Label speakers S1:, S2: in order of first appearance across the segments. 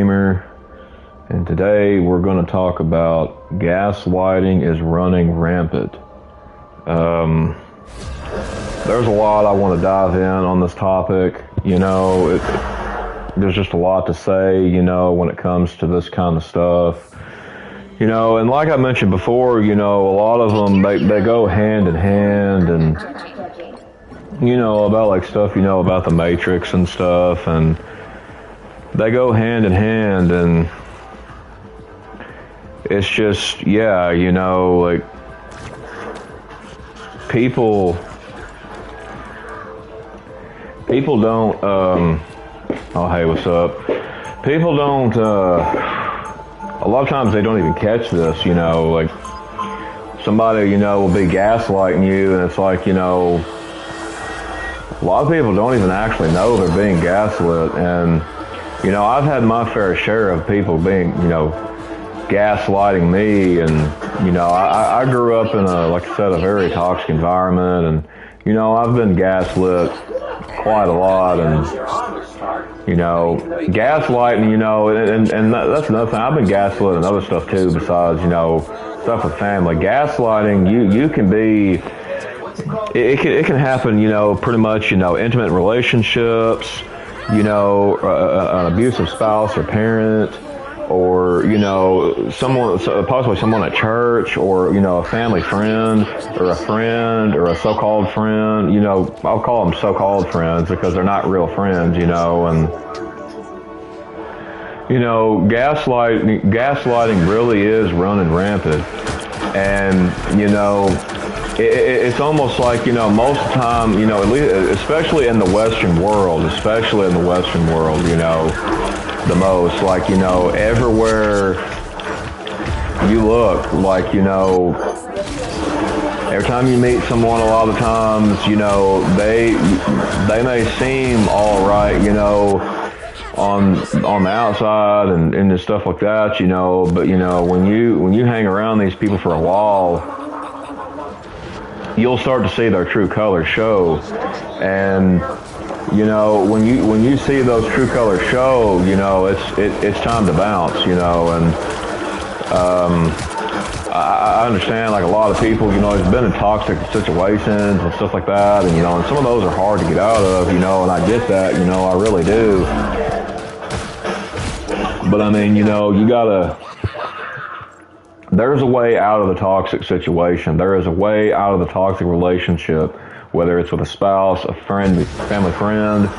S1: Gamer, and today we're going to talk about gaslighting is running rampant. There's a lot I want to dive in on this topic. You know, there's just a lot to say, you know, when it comes to this kind of stuff. You know, and like I mentioned before, you know, a lot of them, they go hand in hand, and, you know, about like stuff, you know, about the Matrix and stuff, and they go hand in hand, and it's just, yeah, you know, like, people don't, oh, hey, what's up? People don't, a lot of times they don't even catch this, you know, like, somebody, you know, will be gaslighting you, and it's like, you know, a lot of people don't even actually know they're being gaslit, and, you know, I've had my fair share of people being, you know, gaslighting me, and, you know, I grew up in a, like I said, a very toxic environment, and, you know, I've been gaslit quite a lot, and, you know, gaslighting, you know, and that's another thing. I've been gaslit and other stuff too, besides, you know, stuff with family. Gaslighting, you can be, it can happen, you know, pretty much, you know, intimate relationships, you know, an abusive spouse or parent, or, you know, possibly someone at church, or, you know, a family friend, or a so-called friend. You know, I'll call them so-called friends because they're not real friends, you know, and, you know, gaslighting really is running rampant, and, you know, it's almost like, you know, most of the time, you know, at least, especially in the Western world, you know, the most, like, you know, everywhere you look, like, you know, every time you meet someone, a lot of the times, you know, they may seem all right, you know, on the outside and just stuff like that, you know, but, you know, when you hang around these people for a while, you'll start to see their true colors show. And, you know, when you see those true colors show, you know, it's time to bounce, you know. And I understand, like, a lot of people, you know, have been in toxic situations and stuff like that, and, you know, and some of those are hard to get out of, you know, and I get that, you know, I really do. But I mean, you know, there's a way out of the toxic situation. There is a way out of the toxic relationship, whether it's with a spouse, a friend, family friend,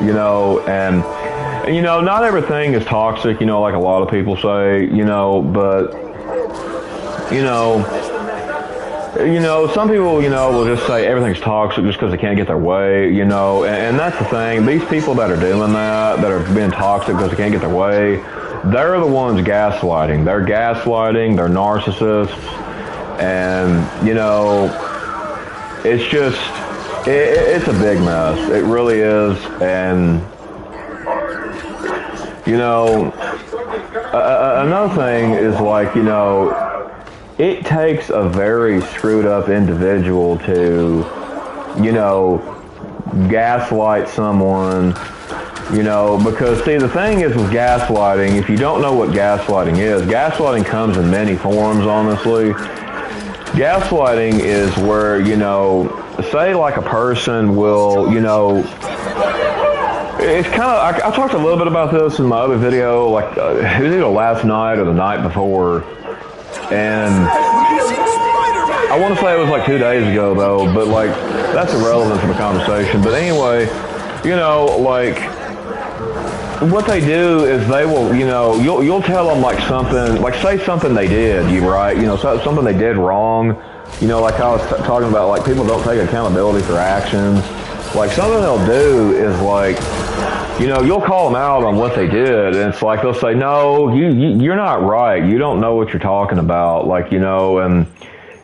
S1: you know, and, you know, not everything is toxic, you know, like a lot of people say, you know, but, you know, some people, you know, will just say everything's toxic just because they can't get their way, you know, and that's the thing. These people that are doing that are being toxic because they can't get their way, they're the ones gaslighting. They're gaslighting, they're narcissists, and, you know, it's just, it's a big mess. It really is. And, you know, another thing is, like, you know, it takes a very screwed up individual to, you know, gaslight someone, you know, because, see, the thing is with gaslighting, if you don't know what gaslighting is, gaslighting comes in many forms, honestly. Gaslighting is where, you know, say, like, a person will, you know, it's kind of, I talked a little bit about this in my other video, like, it was either last night or the night before, and I want to say it was like 2 days ago, though, but, like, that's irrelevant for the conversation. But anyway, you know, like, what they do is they will, you know, you'll tell them, like, something, like, say something they did, right? You know, something they did wrong. You know, like I was talking about, like, people don't take accountability for actions. Like, something they'll do is, like, you know, you'll call them out on what they did, and it's like they'll say, no, you're not right. You don't know what you're talking about. Like, you know, and,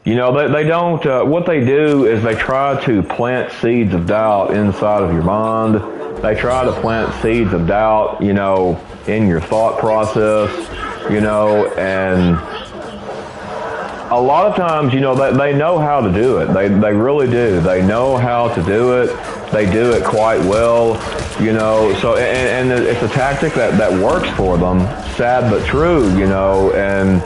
S1: you know, they don't, what they do is they try to plant seeds of doubt inside of your mind. They try to plant seeds of doubt, you know, in your thought process, you know, and a lot of times, you know, they know how to do it. They really do. They know how to do it. They do it quite well, you know. So, and it's a tactic that works for them. Sad but true, you know. And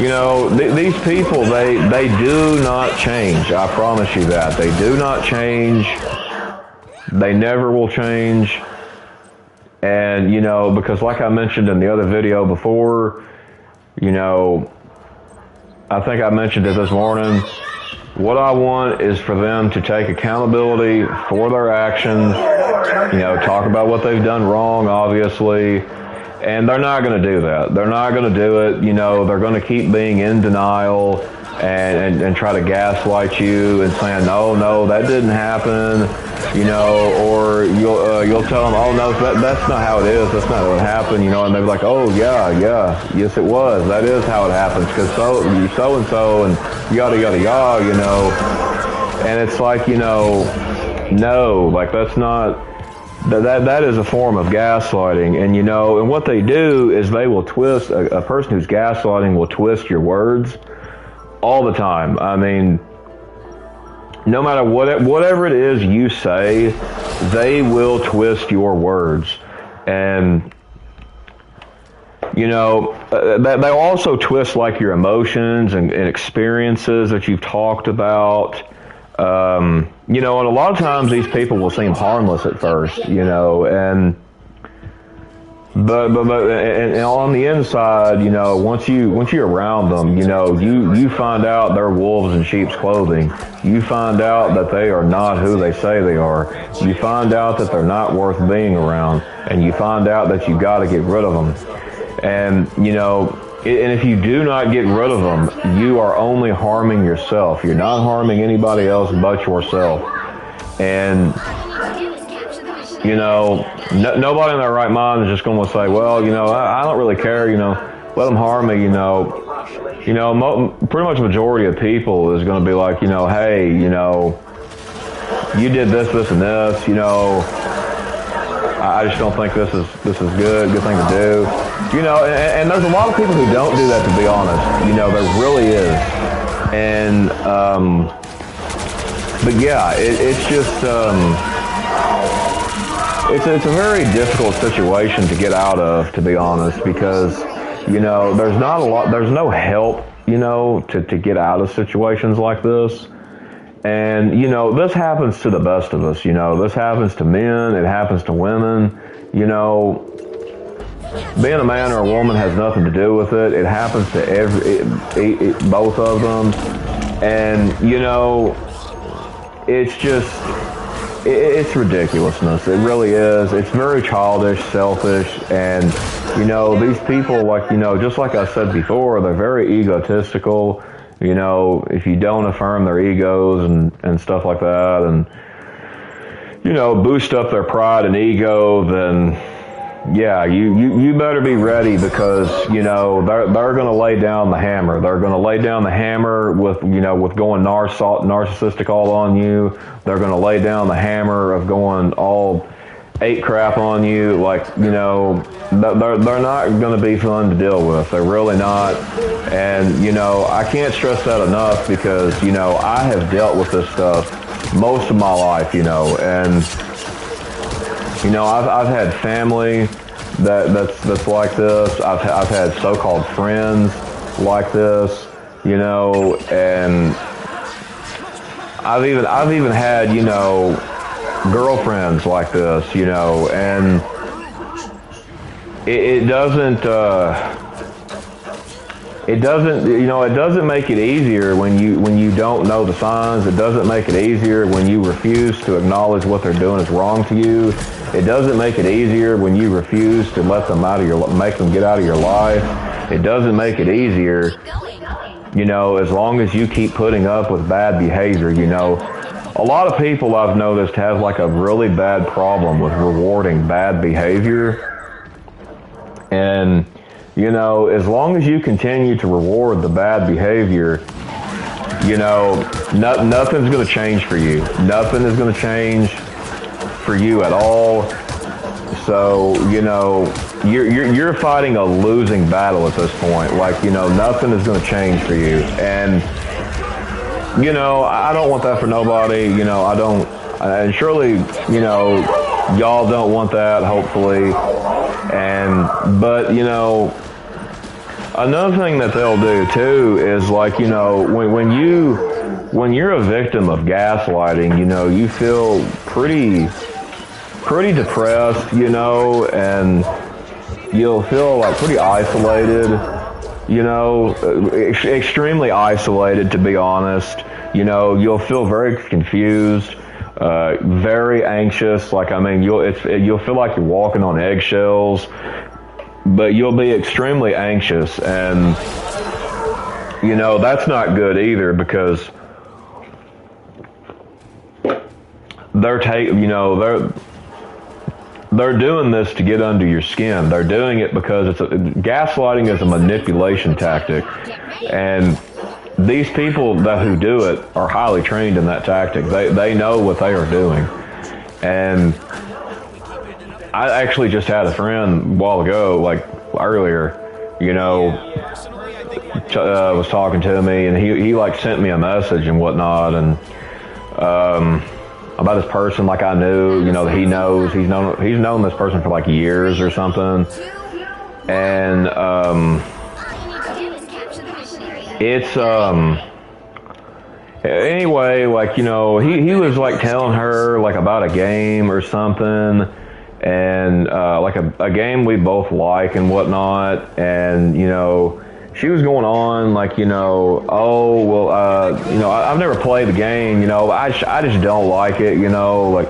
S1: you know, these people, they do not change. I promise you that. They do not change. They never will change. And, you know, because like I mentioned in the other video before, you know, I think I mentioned it this morning, what I want is for them to take accountability for their actions, you know, talk about what they've done wrong, obviously. And they're not going to do that. They're not going to do it. You know, they're going to keep being in denial and try to gaslight you and saying, no, that didn't happen. You know, or you'll tell them, oh no, that's not how it is. That's not what happened. You know, and they'll be like, oh yeah, yes it was. That is how it happens because so and so and yada yada yada. You know, and it's like, you know, no, like that's not. That is a form of gaslighting, and you know, and what they do is they will twist a person who's gaslighting will twist your words all the time. I mean, no matter whatever it is you say, they will twist your words, and you know, they'll also twist like your emotions and experiences that you've talked about. You know, and a lot of times these people will seem harmless at first, you know, but on the inside, you know, once you're around them, you know, you find out they're wolves in sheep's clothing. You find out that they are not who they say they are. You find out that they're not worth being around, and you find out that you got to get rid of them. And you know, and if you do not get rid of them, you are only harming yourself. You're not harming anybody else but yourself. And, you know, nobody in their right mind is just going to say, well, you know, I don't really care, you know, let them harm me, you know. You know, pretty much the majority of people is going to be like, you know, hey, you know, you did this, and this, you know, I just don't think this is good thing to do. You know, and there's a lot of people who don't do that, to be honest. You know, there really is. And, but yeah, it's just, it's a very difficult situation to get out of, to be honest, because, you know, there's no help, you know, to get out of situations like this. And, you know, this happens to the best of us, you know, this happens to men, it happens to women, you know. Being a man or a woman has nothing to do with it. It happens to both of them. And, you know, it's just, it's ridiculousness. It really is. It's very childish, selfish, and, you know, these people, like, you know, just like I said before, they're very egotistical. You know, if you don't affirm their egos and stuff like that, and, you know, boost up their pride and ego, then yeah, you better be ready, because, you know, they're going to lay down the hammer. They're going to lay down the hammer with, you know, with going narcissistic all on you. They're going to lay down the hammer of going all ape crap on you. Like, you know, they're not going to be fun to deal with. They're really not. And, you know, I can't stress that enough, because, you know, I have dealt with this stuff most of my life, you know, and, you know, I've had family that's like this. I've had so-called friends like this, you know, and I've even had, you know, girlfriends like this, you know, and it doesn't, you know, it doesn't make it easier when you don't know the signs. It doesn't make it easier when you refuse to acknowledge what they're doing is wrong to you. It doesn't make it easier when you refuse to let them make them get out of your life. It doesn't make it easier, you know, as long as you keep putting up with bad behavior. You know, a lot of people I've noticed have like a really bad problem with rewarding bad behavior. And, you know, as long as you continue to reward the bad behavior, you know, nothing's going to change for you. Nothing is going to change for you at all. So, you know, you're fighting a losing battle at this point. Like, you know, nothing is going to change for you. And, you know, I don't want that for nobody. You know, I don't, and surely, you know, y'all don't want that, hopefully. But, you know, another thing that they'll do too is like, you know, when you're a victim of gaslighting, you know, you feel pretty depressed, you know, and you'll feel like pretty isolated, you know, extremely isolated, to be honest. You know, you'll feel very confused, very anxious. Like, I mean, you'll feel like you're walking on eggshells, but you'll be extremely anxious, and you know that's not good either, because they're doing this to get under your skin. They're doing it because gaslighting is a manipulation tactic, and these people who do it are highly trained in that tactic. They know what they are doing. And I actually just had a friend a while ago, like earlier, you know, was talking to me, and he like sent me a message and whatnot, and about this person, like I knew, you know, that he's known this person for like years or something, and anyway, like, you know, he was like telling her like about a game or something, and like a game we both like and whatnot, and you know, she was going on like, you know, oh well, you know, I've never played the game, you know, I just don't like it, you know, like,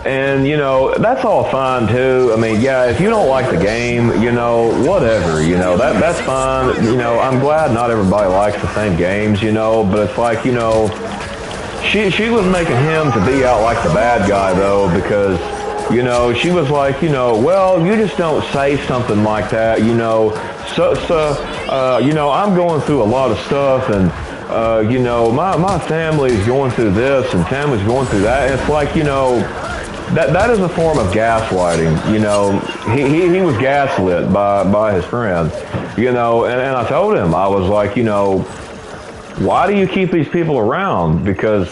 S1: and you know, that's all fine too. I mean, yeah, if you don't like the game, you know, whatever, you know, that's fine. You know, I'm glad not everybody likes the same games, you know, but it's like, you know, she was making him to be out like the bad guy though, because you know, she was like, you know, well, you just don't say something like that, you know, you know, I'm going through a lot of stuff, and you know, my family's going through this and family's going through that. And it's like, you know, that is a form of gaslighting. You know, he was gaslit by his friend, you know, and I told him, I was like, you know, why do you keep these people around? Because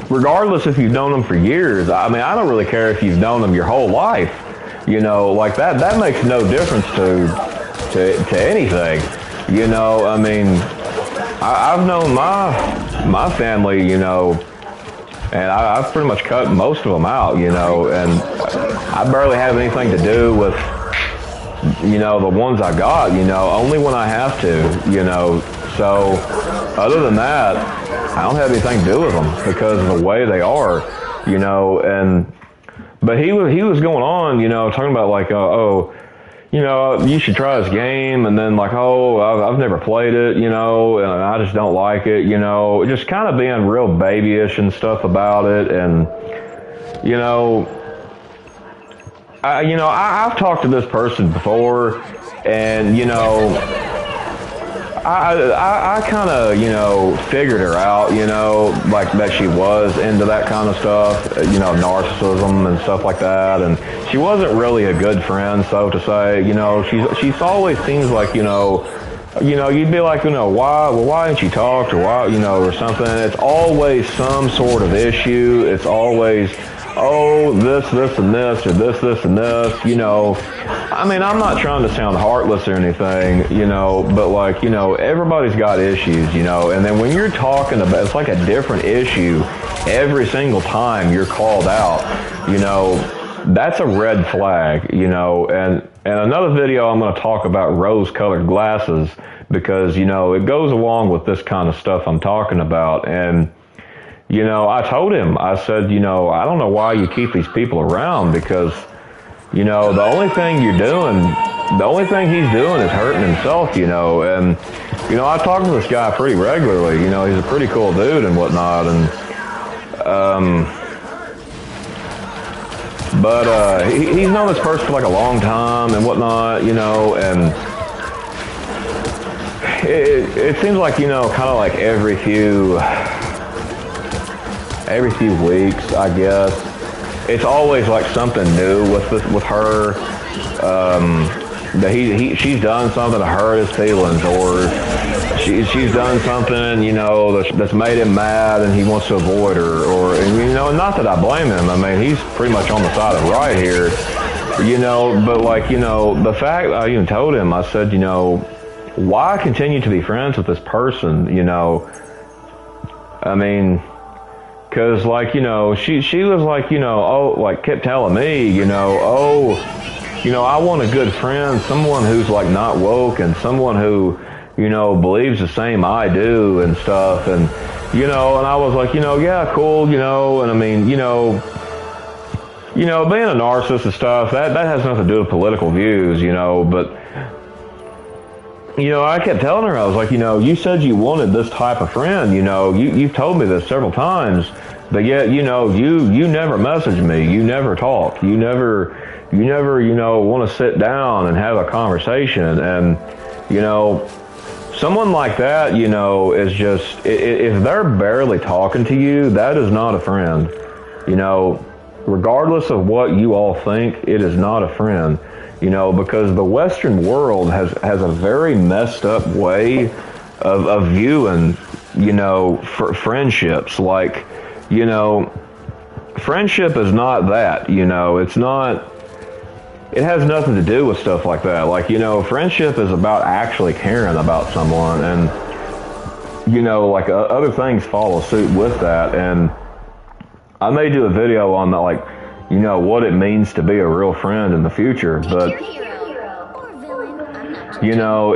S1: regardless if you've known them for years, I mean, I don't really care if you've known them your whole life, you know, like that makes no difference to anything, you know. I mean, I've known my family, you know, and I've pretty much cut most of them out, you know, and I barely have anything to do with, you know, the ones I got, you know, only when I have to, you know. So other than that, I don't have anything to do with them because of the way they are, you know. But he was going on, you know, talking about like, oh, you know, you should try this game, and then like, oh, I've never played it, you know, and I just don't like it, you know, just kind of being real babyish and stuff about it. And you know, I've talked to this person before, and you know, I kind of, you know, figured her out, you know, like that she was into that kind of stuff, you know, narcissism and stuff like that. And she wasn't really a good friend, so to say, you know, she's always seems like, you know, you'd be like, you know, why didn't you talk, or why, you know, or something. It's always some sort of issue. It's always, oh, this, and this, or this, and this, you know. I mean, I'm not trying to sound heartless or anything, you know, but like, you know, everybody's got issues, you know, and then when you're talking about, it's like a different issue every single time you're called out, you know, that's a red flag, you know. And another video I'm going to talk about rose-colored glasses, because, you know, it goes along with this kind of stuff I'm talking about. And you know, I told him, I said, you know, I don't know why you keep these people around, because, you know, the only thing he's doing is hurting himself, you know. And, you know, I talk to this guy pretty regularly, you know, he's a pretty cool dude and whatnot. And, but he's known this person for like a long time and whatnot, you know, and it seems like, you know, kind of like every few weeks, I guess, it's always like something new with her. that she's done something to hurt his feelings, or she's done something, you know, that's made him mad and he wants to avoid her, or, and, you know, not that I blame him. I mean, he's pretty much on the side of right here, you know, but like, you know, the fact I even told him, I said, you know, why continue to be friends with this person, you know? I mean, because, like, you know, she was like, you know, oh, like, kept telling me, you know, oh, you know, I want a good friend, someone who's, like, not woke, and someone who, you know, believes the same I do and stuff, and, you know, and I was like, you know, yeah, cool, you know, and I mean, you know, being a narcissist and stuff, that has nothing to do with political views, you know, but, you know, I kept telling her, I was like, you know, you said you wanted this type of friend, you know, you've told me this several times, but yet, you know, you never message me, you never talk, you never, you know, want to sit down and have a conversation, and, you know, someone like that, you know, is just, if they're barely talking to you, that is not a friend, you know, regardless of what you all think, it is not a friend. You know, because the Western world has a very messed up way of viewing, you know, friendships. Like, you know, friendship is not that, you know, it's not, it has nothing to do with stuff like that. Like, you know, friendship is about actually caring about someone, and, you know, like other things follow suit with that. And I may do a video on that, like, you know, what it means to be a real friend in the future, but, you know,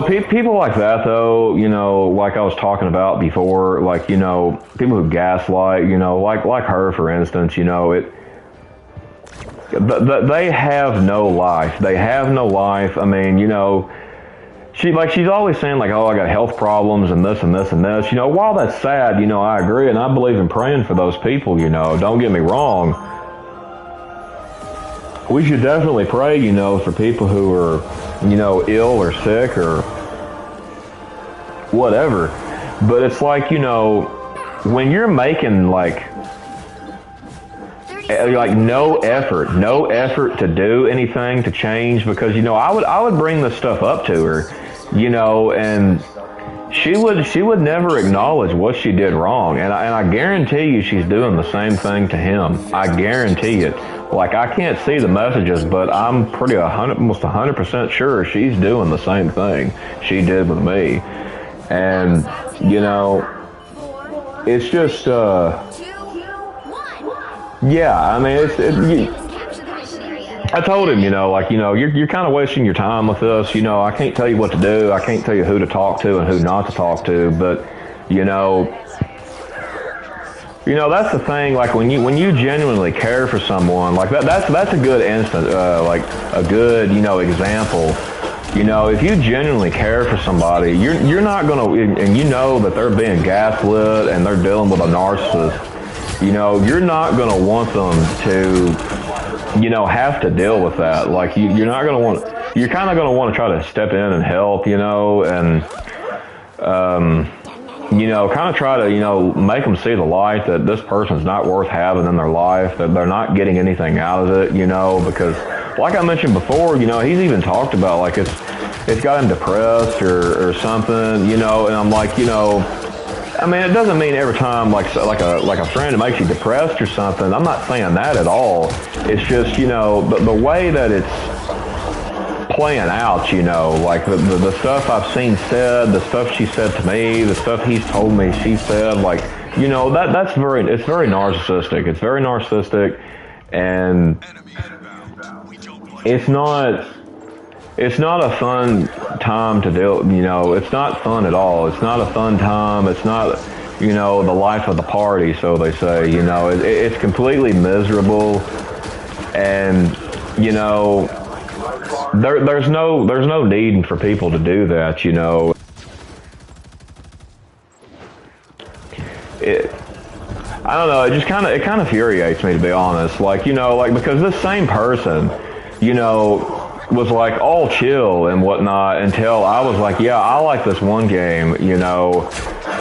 S1: people like that, though, you know, like I was talking about before, like, you know, people who gaslight, you know, like her, for instance, you know, they have no life. They have no life. I mean, you know, she's always saying, like, oh, I got health problems and this and this and this. You know, while that's sad, you know, I agree, and I believe in praying for those people, you know, don't get me wrong. We should definitely pray, you know, for people who are, you know, ill or sick or whatever. But it's like, you know, when you're making, like no effort to do anything to change, because, you know, I would bring this stuff up to her, you know, and she would never acknowledge what she did wrong, and I guarantee you she's doing the same thing to him. I guarantee it. Like, I can't see the messages, but I'm almost 100% sure she's doing the same thing she did with me. And, you know, it's just yeah, I mean, I told him, you know, like, you know, you're kind of wasting your time with this. You know, I can't tell you what to do. I can't tell you who to talk to and who not to talk to. But, you know, that's the thing. Like, when you genuinely care for someone, like that's a good instant, like a good, you know, example. You know, if you genuinely care for somebody, you're not gonna, and you know that they're being gaslit and they're dealing with a narcissist. You know, you're not going to want them to, you know, have to deal with that. Like, you're not going to want, you're kind of going to want to try to step in and help, you know, and, you know, kind of try to, you know, make them see the light that this person's not worth having in their life, that they're not getting anything out of it, you know, because, like I mentioned before, you know, he's even talked about, like, it's got him depressed or something, you know, and I'm like, you know, I mean, it doesn't mean every time, like a friend, it makes you depressed or something. I'm not saying that at all. It's just, you know, the way that it's playing out, you know, like the stuff I've seen said, the stuff she said to me, the stuff he's told me she said, like, you know, it's very narcissistic. It's very narcissistic, and it's not a fun time to deal, you know, it's not fun at all. It's not a fun time. It's not, you know, the life of the party, so they say, you know, it's completely miserable. And, you know, there's no need for people to do that, you know. I don't know, it kind of infuriates me, to be honest. Like, you know, like, because this same person, you know, was like all chill and whatnot until I was like, yeah, I like this one game, you know.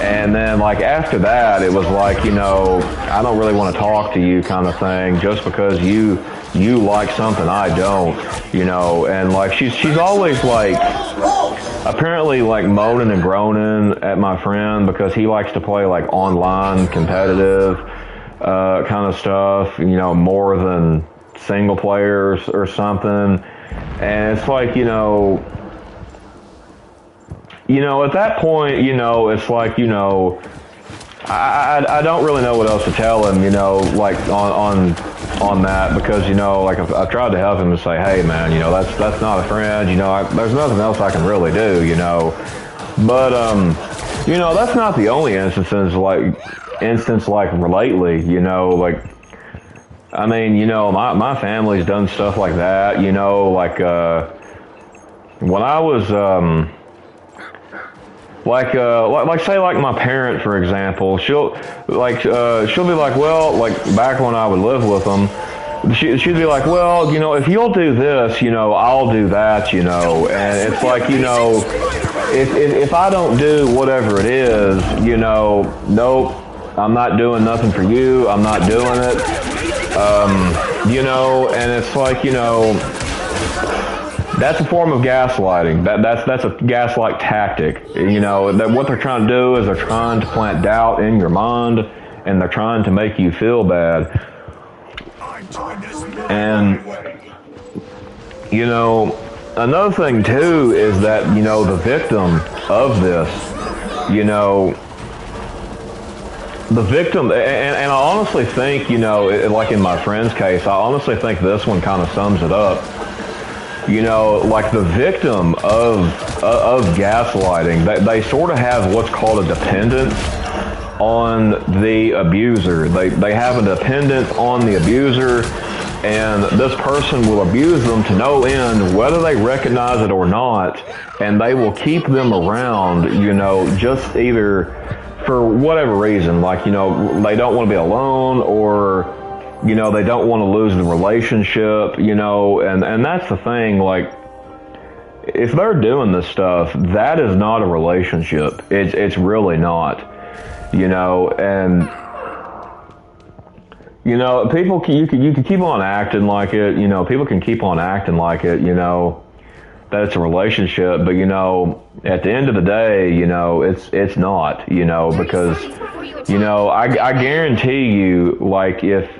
S1: And then like after that, it was like, you know, I don't really want to talk to you kind of thing, just because you like something I don't, you know. And like she's always like apparently like moaning and groaning at my friend because he likes to play like online competitive kind of stuff, you know, more than single players or something. And it's like, you know, at that point, you know, it's like, you know, I don't really know what else to tell him, you know, like on that, because, you know, like I've tried to help him and say, hey man, you know, that's not a friend, you know, there's nothing else I can really do, you know. But you know, that's not the only instance like lately, you know, like, I mean, you know, my family's done stuff like that, you know, like when I was like say like my parent, for example, she'll be like, well, like back when I would live with them, she'd be like, well, you know, if you'll do this, you know, I'll do that, you know. And it's like, you know, if I don't do whatever it is, you know, nope, I'm not doing nothing for you, I'm not doing it. You know, and it's like, you know, that's a form of gaslighting. That's a gaslight tactic. You know, that what they're trying to do is they're trying to plant doubt in your mind, and they're trying to make you feel bad. And, you know, another thing too is that, you know, the victim of this, you know, the victim, and I honestly think, you know, like in my friend's case, I honestly think this one kind of sums it up. You know, like the victim of gaslighting, they sort of have what's called a dependence on the abuser. They have a dependence on the abuser, and this person will abuse them to no end, whether they recognize it or not, and they will keep them around, you know, just either for whatever reason, like, you know, they don't want to be alone, or, you know, they don't want to lose the relationship, you know, and that's the thing, like, if they're doing this stuff, that is not a relationship. It's really not, you know. And, you know, people, you can keep on acting like it, you know, people can keep on acting like it, you know, that it's a relationship, but, you know, at the end of the day, you know, it's not, you know, because, you know, I guarantee you, like, if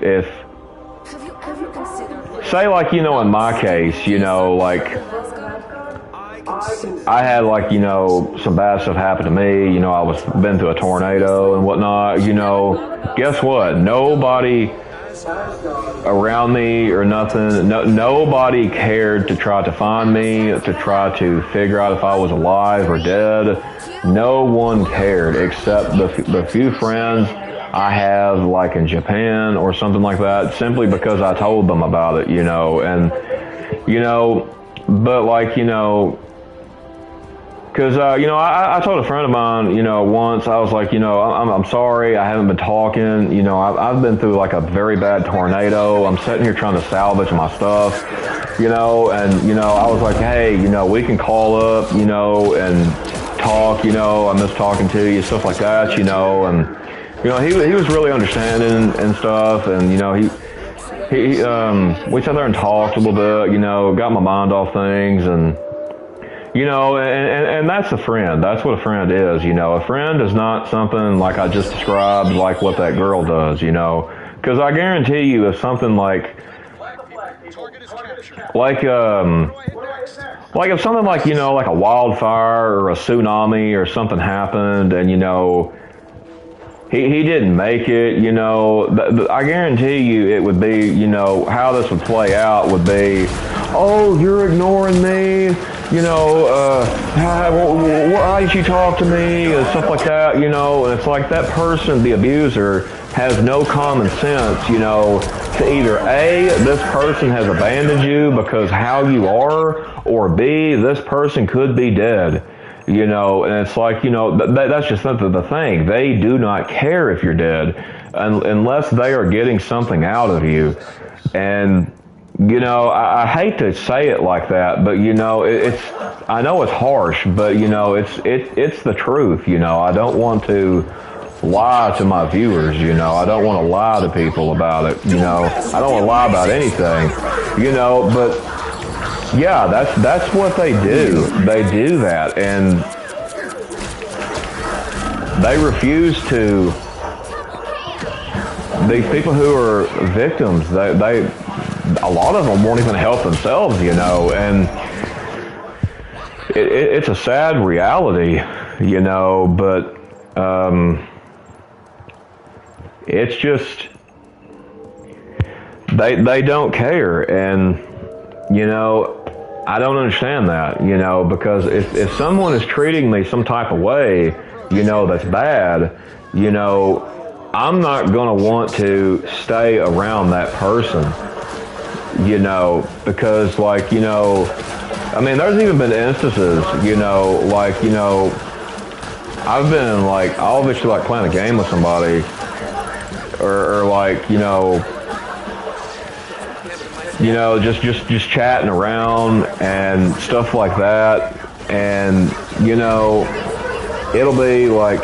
S1: say, like, you know, in my case, you know, like, I had, like, you know, some bad stuff happen to me, you know, been through a tornado and whatnot, you know, guess what? Nobody around me or nothing, nobody cared to try to find me, to try to figure out if I was alive or dead. No one cared except the few friends I have, like in Japan or something like that, simply because I told them about it, you know. And, you know, but, like, you know, because, you know, I told a friend of mine, you know, once, I was like, you know, I'm sorry, I haven't been talking, you know, I've been through, like, a very bad tornado, I'm sitting here trying to salvage my stuff, you know, and, you know, I was like, hey, you know, we can call up, you know, and talk, you know, I miss talking to you, stuff like that, you know. And, you know, he was really understanding and stuff, and, you know, we sat there and talked a little bit, you know, got my mind off things, and, you know, and that's a friend. That's what a friend is, you know. A friend is not something like I just described, like what that girl does, you know. Because I guarantee you, if something like if something like, you know, like a wildfire or a tsunami or something happened, and, you know, he didn't make it, you know, I guarantee you it would be, you know, how this would play out would be, oh, you're ignoring me, you know, why did you talk to me, and stuff like that, you know. And it's like that person, the abuser, has no common sense, you know, to either A, this person has abandoned you because how you are, or B, this person could be dead. You know, and it's like, you know, that's just not the thing. They do not care if you're dead unless they are getting something out of you. And, you know, I hate to say it like that, but you know, it's I know it's harsh, but you know, it's the truth. You know, I don't want to lie to my viewers. You know, I don't want to lie to people about it. You know, I don't want to lie about anything. You know, but yeah, that's what they do. They do that, and they refuse to. These people who are victims, they a lot of them won't even help themselves, you know, and it's a sad reality, you know, but it's just they don't care, and you know, I don't understand that, you know, because if someone is treating me some type of way, you know, that's bad, you know, I'm not going to want to stay around that person, you know, because, like, you know, I mean, there's even been instances, you know, like, you know, I've been, like, I'll eventually, like, playing a game with somebody, or like, you know, just chatting around and stuff like that, and, you know, it'll be, like,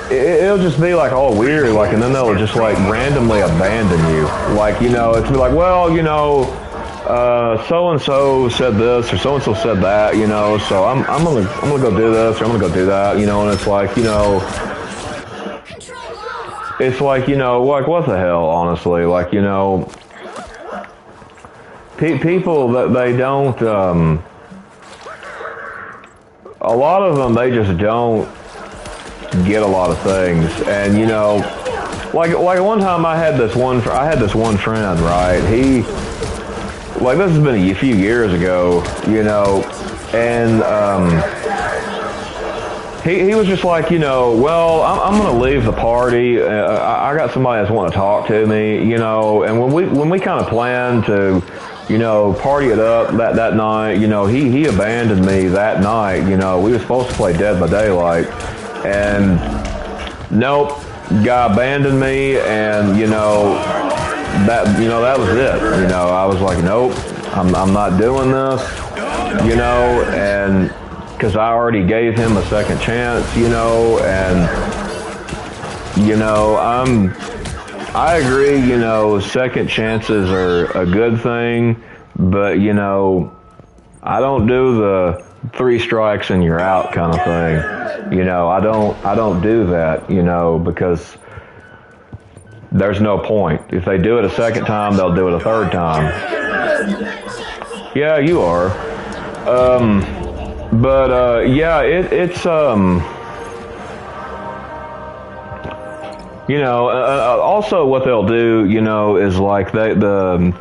S1: it'll just be like all weird, like, and then they'll just like randomly abandon you, like, you know, it's be like, well, you know, so and so said this or so and so said that, you know, so I'm gonna go do this or I'm gonna go do that, you know, and it's like, you know, like what the hell, honestly, like, you know, people that they don't, a lot of them, they just don't get a lot of things, and you know, like one time I had this one friend, right? He, like, this has been a few years ago, you know, and he was just like, you know, well, I'm gonna leave the party. I got somebody that's wanting to talk to me, you know, and when we kind of planned to, you know, party it up that night, you know, he abandoned me that night. You know, we were supposed to play Dead by Daylight. And nope, guy abandoned me, and you know, that was it. You know, I was like, nope, I'm not doing this, you know, and because I already gave him a second chance, you know, and you know, I agree, you know, second chances are a good thing, but you know, I don't do the 3 strikes and you're out kind of thing. You know, I don't do that, you know, because there's no point. If they do it a second time, they'll do it a third time. Yeah, you are. Yeah, it's you know, also what they'll do, you know, is like the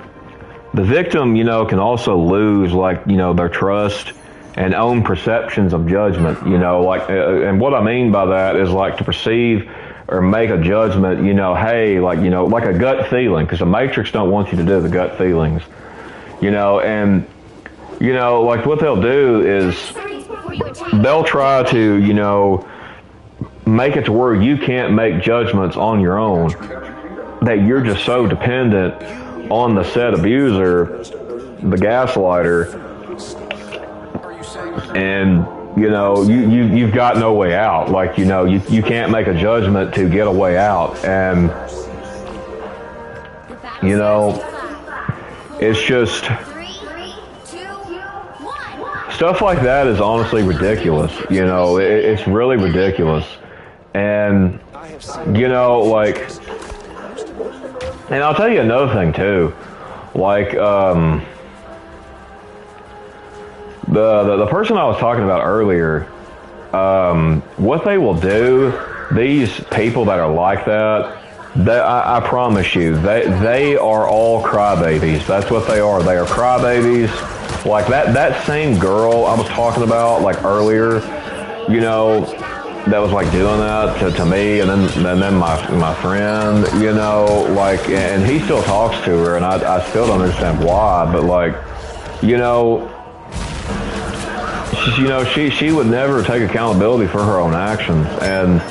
S1: victim, you know, can also lose, like, you know, their trust and own perceptions of judgment, you know, like, and what I mean by that is like to perceive or make a judgment, you know, hey, like, you know, like a gut feeling, because the Matrix don't want you to do the gut feelings, you know, and, you know, like what they'll do is they'll try to, you know, make it to where you can't make judgments on your own, that you're just so dependent on the said abuser, the gaslighter, and you know, you've got no way out. Like, you know, you can't make a judgment to get a way out, and you know, it's just stuff like that is honestly ridiculous. You know, it's really ridiculous, and you know, like, and I'll tell you another thing too, like the person I was talking about earlier, what they will do, these people that are like that, I promise you, they are all crybabies. That's what they are. They are crybabies. Like that same girl I was talking about, like, earlier, you know, that was like doing that to me, and then my friend, you know, like, and he still talks to her, and I still don't understand why, but like, you know, she would never take accountability for her own actions, and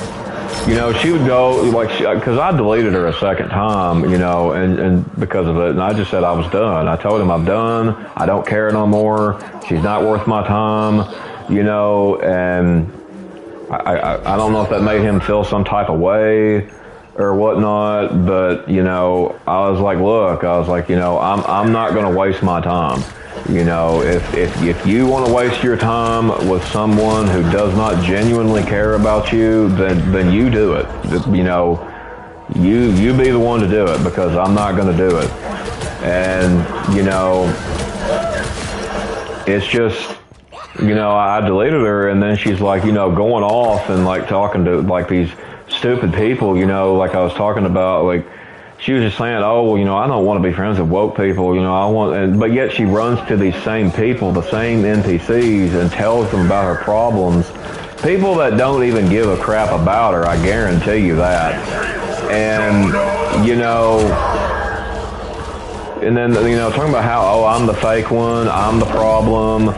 S1: She would go, like, because I deleted her a second time, and because of it, and I just said I was done. I told him I'm done. I don't care no more. She's not worth my time, and I don't know if that made him feel some type of way or whatnot, but, I was like, look, I'm not going to waste my time. If you want to waste your time with someone who does not genuinely care about you, then you do it. You be the one to do it, because I'm not going to do it. And, it's just, I deleted her, and then she's like, going off and like talking to like these stupid people, like I was talking about, like, she was just saying, oh, well, I don't want to be friends with woke people, but yet she runs to these same people, the same NPCs, and tells them about her problems. People that don't even give a crap about her, I guarantee you that. And, and then, talking about how, oh, I'm the fake one, I'm the problem,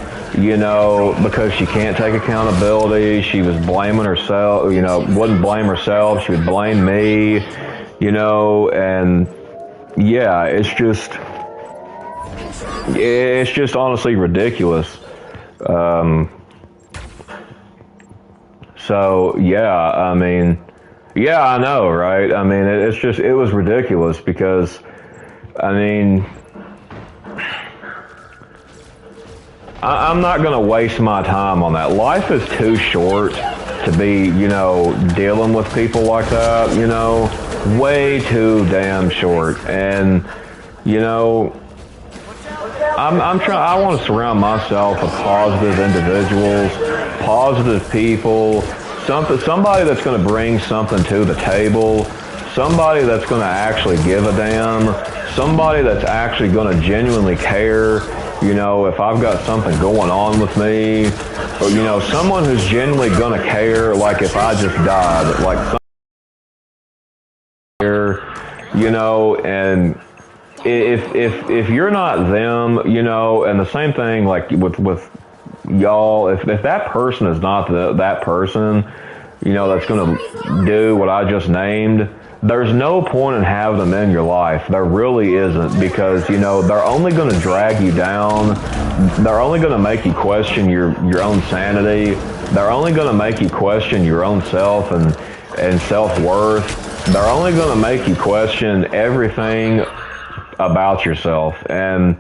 S1: because she can't take accountability. She was blaming herself, wouldn't blame herself, she would blame me. And yeah, it's just honestly ridiculous. So yeah, I mean, yeah, I know, right? I mean, it was ridiculous because, I mean, I'm not going to waste my time on that. Life is too short to be, dealing with people like that, way too damn short. And, I want to surround myself with positive individuals, positive people, somebody that's going to bring something to the table, somebody that's going to actually give a damn, somebody that's actually going to genuinely care, if I've got something going on with me, or, someone who's genuinely going to care, like if I just died, like, and if you're not them, and the same thing like with y'all, if that person is not that person, that's going to do what I just named, there's no point in having them in your life. There really isn't, because they're only going to drag you down. They're only going to make you question your own sanity. They're only going to make you question your own self and self-worth. They're only going to make you question everything about yourself. And,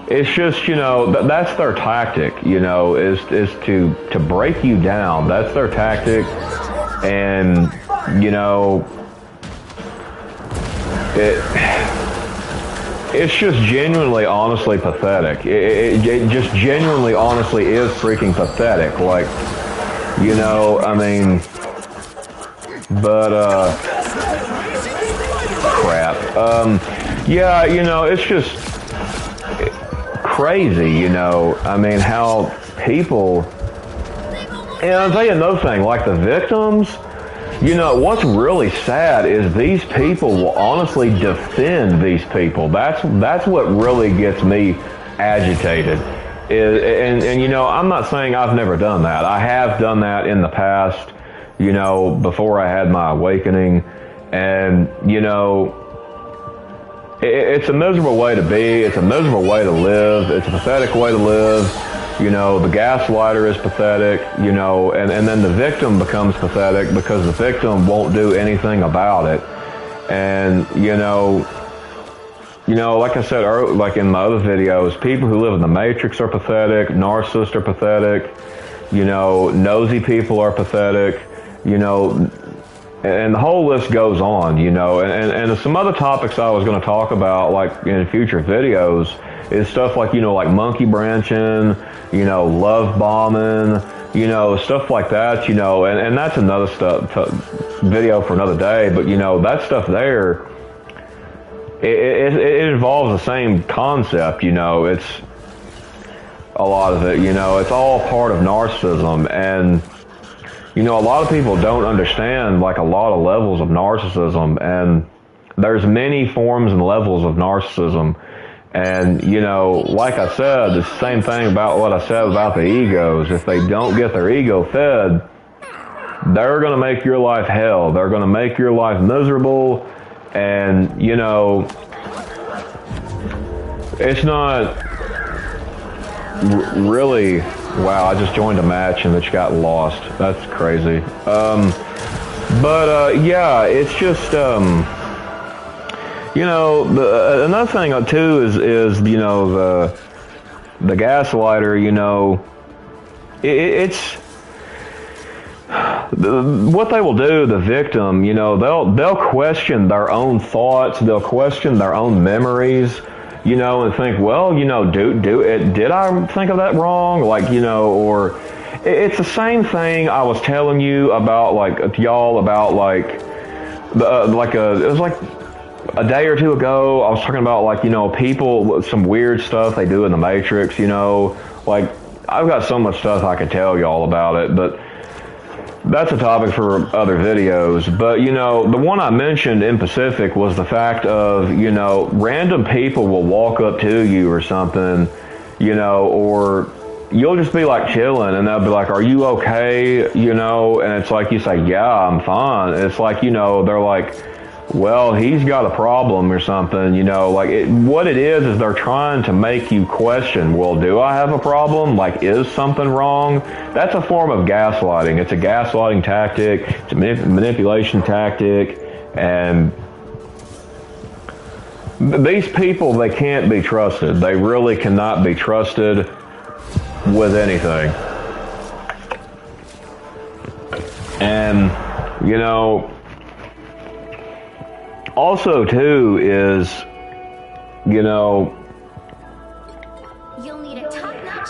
S1: it's just, that's their tactic, is to break you down. That's their tactic. And, it's just genuinely, honestly pathetic. It just genuinely, honestly is freaking pathetic. Like, I mean, but, crap. Yeah, it's just crazy, I mean, how people, and I'll tell you another thing, like the victims, what's really sad is these people will honestly defend these people. That's what really gets me agitated. And I'm not saying I've never done that. I have done that in the past, before I had my awakening. And, it's a miserable way to be. It's a miserable way to live. It's a pathetic way to live. The gaslighter is pathetic, and then the victim becomes pathetic because the victim won't do anything about it. And, like I said, like in my other videos, people who live in the Matrix are pathetic, narcissists are pathetic, nosy people are pathetic, and the whole list goes on, and some other topics I was going to talk about, like in future videos, is stuff like, like monkey branching, love bombing, stuff like that, and that's another video for another day, but, that stuff there, it involves the same concept, it's a lot of it, it's all part of narcissism. And a lot of people don't understand, like, a lot of levels of narcissism, and there's many forms and levels of narcissism. And, you know, like I said, the same thing about what I said about the egos. If they don't get their ego fed, they're going to make your life hell. They're going to make your life miserable. And, you know, it's not really... Wow, I just joined a match and it got lost. That's crazy. Yeah, it's just... you know, another thing too is you know the gaslighter. You know, it's what they will do. The victim, you know, they'll question their own thoughts. They'll question their own memories. You know, and think, well, you know, did I think of that wrong? Like, you know, or it's the same thing I was telling you about, like y'all about it was like a day or two ago, I was talking about, like, you know, people, some weird stuff they do in the Matrix, you know. Like, I've got so much stuff I could tell y'all about it, but that's a topic for other videos. But, you know, the one I mentioned in Pacific was the fact of, you know, random people will walk up to you or something, you know, or you'll just be, like, chilling, and they'll be like, are you okay, you know? And it's like, you say, yeah, I'm fine. And it's like, you know, they're like, well, he's got a problem or something, you know, like what it is they're trying to make you question, well, do I have a problem? Like, is something wrong? That's a form of gaslighting. It's a gaslighting tactic. It's a manipulation tactic. And these people, they can't be trusted. They really cannot be trusted with anything. And, you know, also, too, is, you know,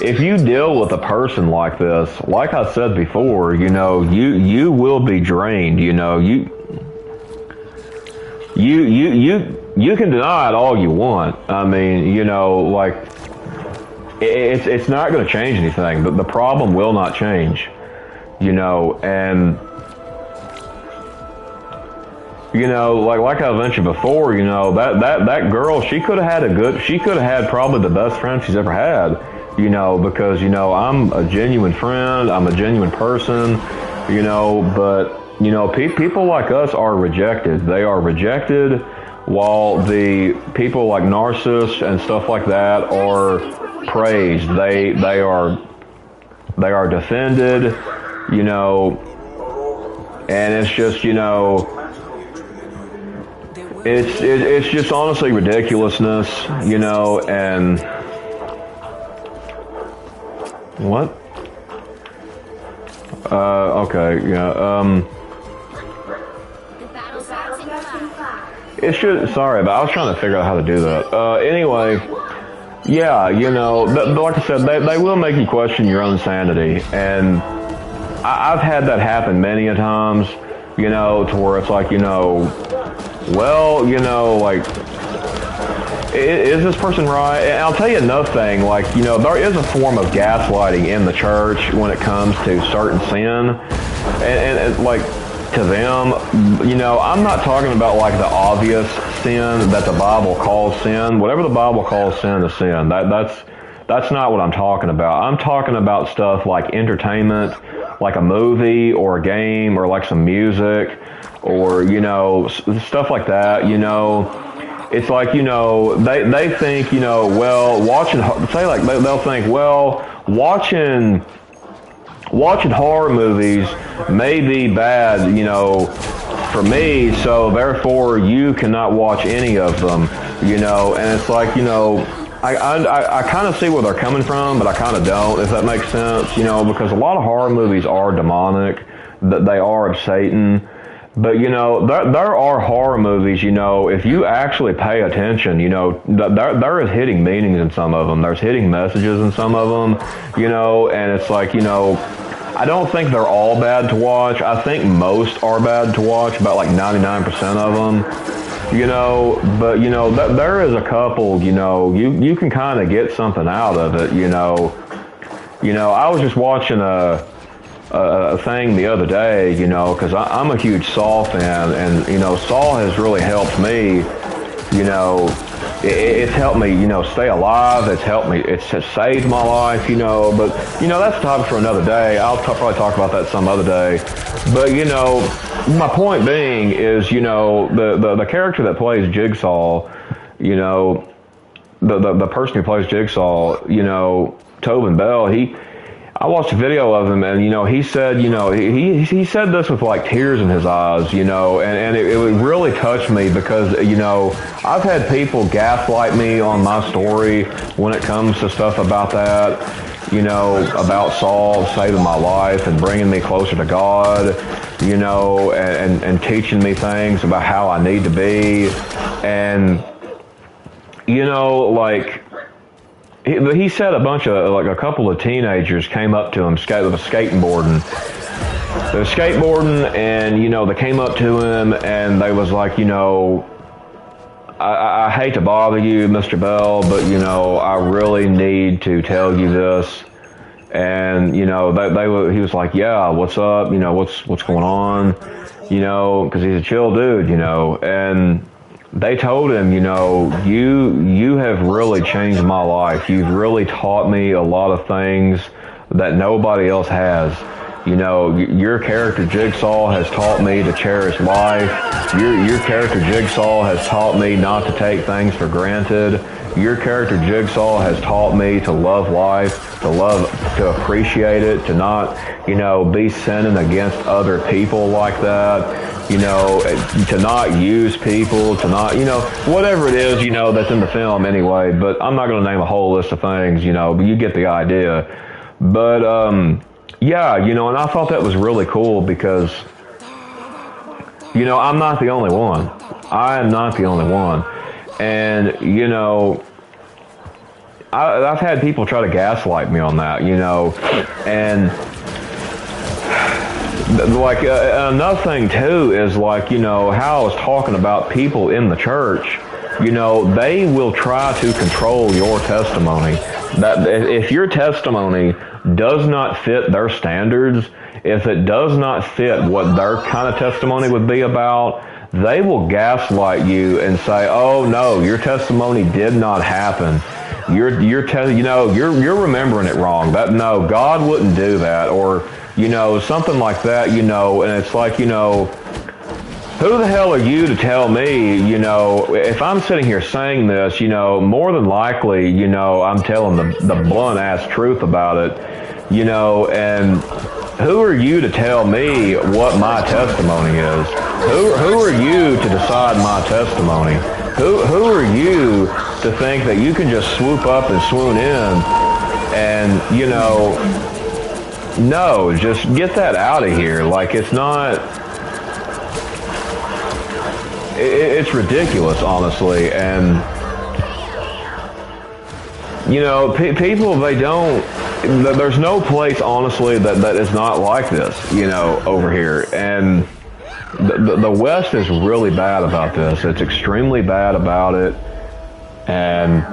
S1: if you deal with a person like this, like I said before, you know, you will be drained. You know, you can deny it all you want. I mean, you know, like it's not going to change anything. The problem will not change. You know, and you know, like I mentioned before, you know, that girl, she could have had probably the best friend she's ever had, you know, because, you know, I'm a genuine friend, I'm a genuine person, you know, but, you know, people like us are rejected. They are rejected, while the people like narcissists and stuff like that are praised. They are defended, you know, and it's just, you know, it's just honestly ridiculousness, you know. And what? Okay, yeah. It's just, sorry, but I was trying to figure out how to do that. Anyway, yeah, you know, but like I said, they will make you question your own sanity, and I've had that happen many a times, you know, to where it's like, you know, well, you know, like, is this person right? And I'll tell you another thing, like, you know, there is a form of gaslighting in the church when it comes to certain sin, and like, to them, you know, I'm not talking about like the obvious sin that the Bible calls sin. Whatever the Bible calls sin is sin. That's not what I'm talking about. I'm talking about stuff like entertainment, like a movie or a game or like some music, or, you know, stuff like that, you know. It's like, you know, they think, you know, well, they'll think, well, watching horror movies may be bad, you know, for me, so therefore you cannot watch any of them, you know. And it's like, you know, I kind of see where they're coming from, but I kind of don't, if that makes sense, you know, because a lot of horror movies are demonic, that they are of Satan. But, you know, there are horror movies, you know, if you actually pay attention, you know, there is hidden meanings in some of them. There's hidden messages in some of them, you know, and it's like, you know, I don't think they're all bad to watch. I think most are bad to watch, about like 99% of them, you know. But, you know, there is a couple, you know, you can kind of get something out of it, you know. You know, I was just watching a thing the other day, you know, because I'm a huge Saw fan, and, you know, Saw has really helped me, you know, it's helped me, stay alive. It's helped me. It's saved my life, But that's a topic for another day. I'll probably talk about that some other day. But my point being is, the character that plays Jigsaw, the person who plays Jigsaw, Tobin Bell, I watched a video of him, and he said, he said this with like tears in his eyes, and it really touched me because I've had people gaslight me on my story when it comes to stuff about that, about Saul saving my life and bringing me closer to God, and teaching me things about how I need to be, and like. He said a couple of teenagers came up to him skateboarding. They were skateboarding, and they came up to him and they was like, I hate to bother you, Mr. Bell, but I really need to tell you this. And he was like, yeah, what's up? What's going on? Because he's a chill dude, and. They told him, you have really changed my life. You've really taught me a lot of things that nobody else has. Your character Jigsaw has taught me to cherish life. Your character Jigsaw has taught me not to take things for granted. Your character Jigsaw has taught me to love life, to appreciate it, to not, be sinning against other people like that. To not use people, to not, whatever it is, that's in the film anyway. But I'm not going to name a whole list of things, but you get the idea. But, yeah, and I thought that was really cool because, I'm not the only one. I am not the only one. And, I've had people try to gaslight me on that, and like another thing too is like how I was talking about people in the church, they will try to control your testimony. That if your testimony does not fit their standards, if it does not fit what their kind of testimony would be about, they will gaslight you and say, oh no, your testimony did not happen. You're remembering it wrong. No, God wouldn't do that, or something like that, and it's like, who the hell are you to tell me, if I'm sitting here saying this, more than likely, I'm telling the blunt ass truth about it, and who are you to tell me what my testimony is? Who are you to decide my testimony? Who are you to think that you can just swoop up and swoon in and, no, just get that out of here. Like, it's not... It's ridiculous, honestly. And, people, they don't... There's no place, honestly, that is not like this, over here. And the West is really bad about this. It's extremely bad about it. And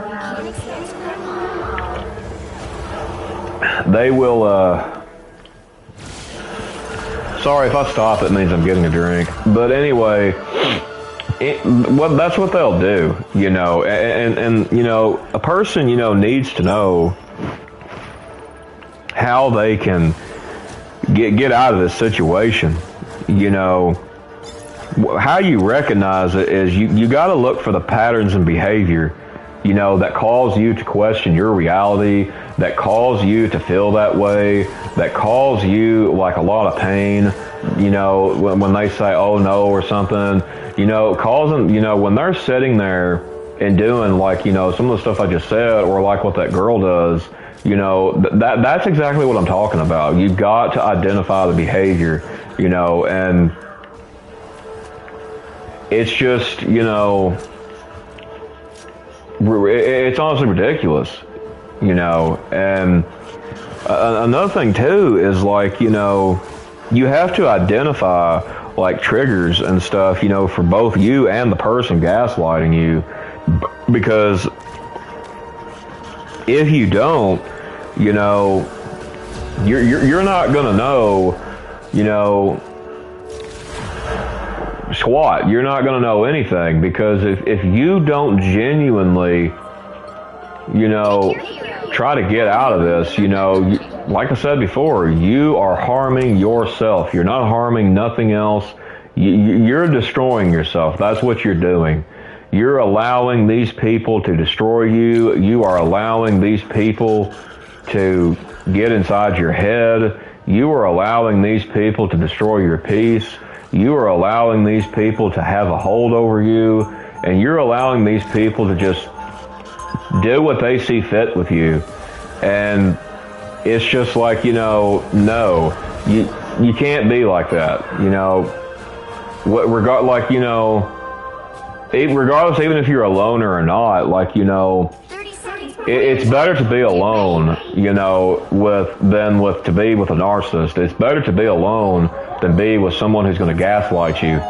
S1: they will... Sorry, if I stop, it means I'm getting a drink. But anyway, that's what they'll do, and a person, needs to know how they can get out of this situation. How you recognize it is you got to look for the patterns and behavior, that cause you to question your reality, that cause you to feel that way, that cause you like a lot of pain, when they say, oh no, or something, causing, when they're sitting there and doing like, some of the stuff I just said, or like what that girl does, that's exactly what I'm talking about. You've got to identify the behavior, and it's just, it's honestly ridiculous, and another thing too is like, you have to identify like triggers and stuff, for both you and the person gaslighting you, because if you don't, you're what? You're not going to know anything, because if you don't genuinely, try to get out of this, like I said before, you are harming yourself. You're not harming nothing else. You're destroying yourself. That's what you're doing. You're allowing these people to destroy you. You are allowing these people to get inside your head. You are allowing these people to destroy your peace. You are allowing these people to have a hold over you. And you're allowing these people to just do what they see fit with you. And it's just like, no, you can't be like that. Regardless, even if you're a loner or not, it's better to be alone, to be with a narcissist. It's better to be alone than be with someone who's going to gaslight you.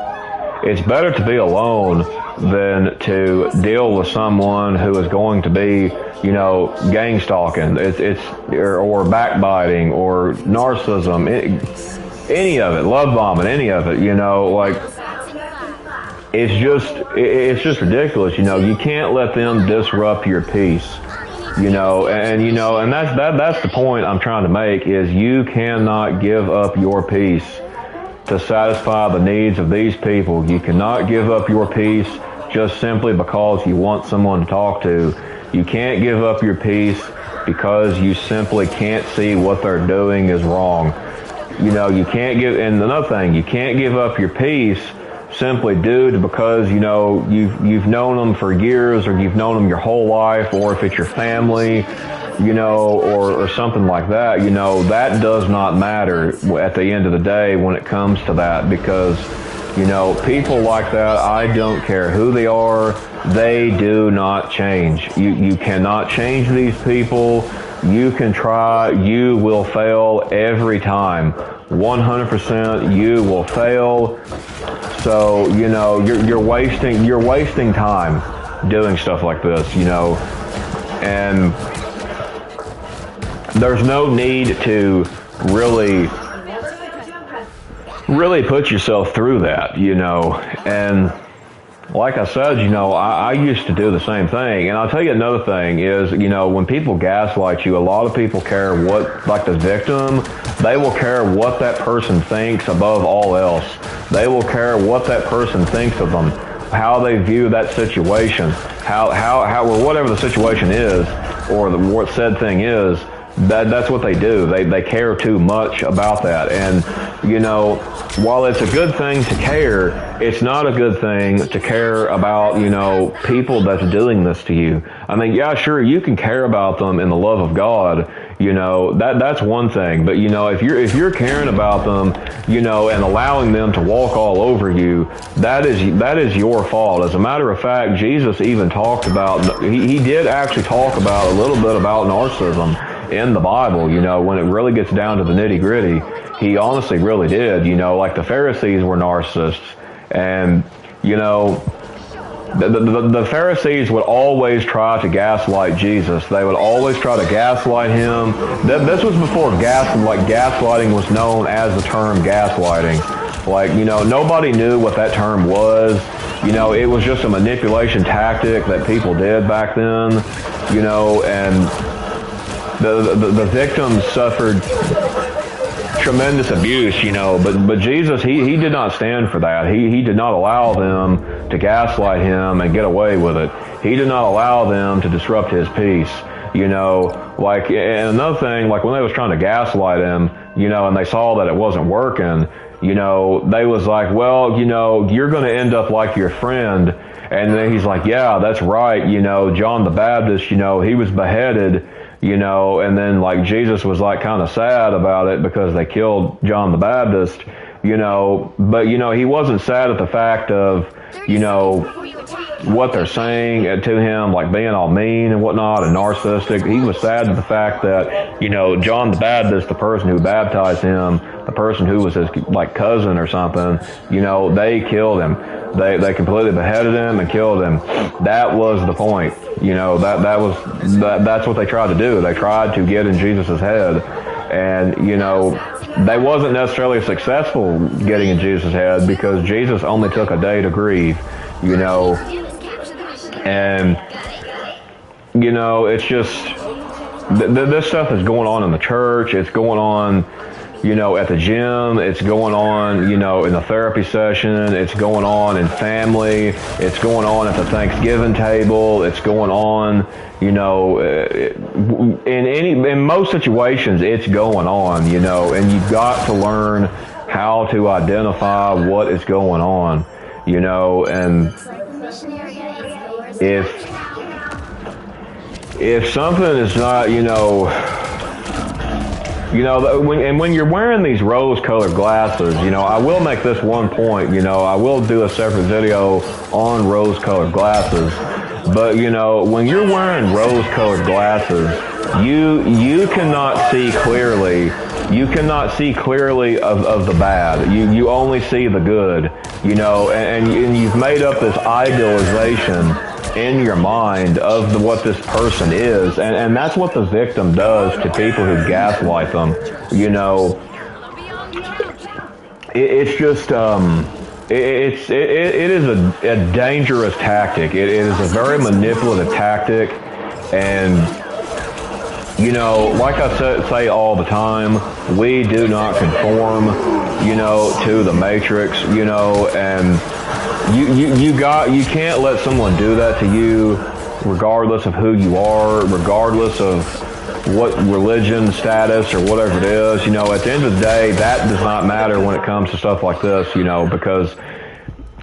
S1: It's better to be alone than to deal with someone who is going to be, gang stalking, or backbiting, or narcissism, any of it, love bombing, any of it, it's just ridiculous. You can't let them disrupt your peace. And that's the point I'm trying to make, is you cannot give up your peace to satisfy the needs of these people. You cannot give up your peace just simply because you want someone to talk to. You can't give up your peace because you simply can't see what they're doing is wrong. You can't and another thing, you can't give up your peace simply because you've known them for years, or you've known them your whole life, or if it's your family, or something like that. That does not matter at the end of the day when it comes to that, because people like that, I don't care who they are, they do not change. You cannot change these people. You can try, you will fail every time. 100% you will fail. So, you're wasting time doing stuff like this, and there's no need to really put yourself through that, and like I said, I used to do the same thing. And I'll tell you another thing is, when people gaslight you, a lot of people care like the victim, they will care what that person thinks above all else. They will care what that person thinks of them, how they view that situation, or whatever the situation is, or what said thing is. That's what they do. They care too much about that. And, while it's a good thing to care, it's not a good thing to care about, people that's doing this to you. I mean, yeah, sure, you can care about them in the love of God, that's one thing. But, if you're caring about them, and allowing them to walk all over you, that is your fault. As a matter of fact, Jesus even talked about, he did actually talk about a little bit about narcissism in the Bible, when it really gets down to the nitty gritty. He honestly really did, like the Pharisees were narcissists. And, the Pharisees would always try to gaslight Jesus. They would always try to gaslight him. This was before gaslighting was known as the term gaslighting. Nobody knew what that term was. It was just a manipulation tactic that people did back then, and the victims suffered tremendous abuse, but Jesus, he did not stand for that. He did not allow them to gaslight him and get away with it. He did not allow them to disrupt his peace, and another thing, when they was trying to gaslight him, and they saw that it wasn't working, they was like, well, you're going to end up like your friend. And then he's like, yeah, that's right. John the Baptist, he was beheaded, and then Jesus was kind of sad about it because they killed John the Baptist, but he wasn't sad at the fact of, what they're saying to him, being all mean and whatnot and narcissistic. He was sad at the fact that, John the Baptist, the person who baptized him, the person who was his cousin or something, they killed him. They completely beheaded him and killed him. That was the point. That's what they tried to do. They tried to get in Jesus' head. and they wasn't necessarily successful getting in Jesus' head because Jesus only took a day to grieve, and it's just this stuff is going on in the church. It's going on, at the gym. It's going on, in the therapy session. It's going on in family. It's going on at the Thanksgiving table. It's going on, in most situations, it's going on, and you've got to learn how to identify what is going on, and if something is not, when you're wearing these rose-colored glasses, I will make this one point, I will do a separate video on rose-colored glasses, but, when you're wearing rose-colored glasses, you cannot see clearly. You cannot see clearly of the bad. You only see the good, and you've made up this idealization in your mind of what this person is, and that's what the victim does to people who gaslight them. It's just it is a dangerous tactic. It is a very manipulative tactic, and like I say all the time, we do not conform, to the matrix, and you can't let someone do that to you, regardless of who you are, regardless of what religion, status, or whatever it is. At the end of the day, that does not matter when it comes to stuff like this, because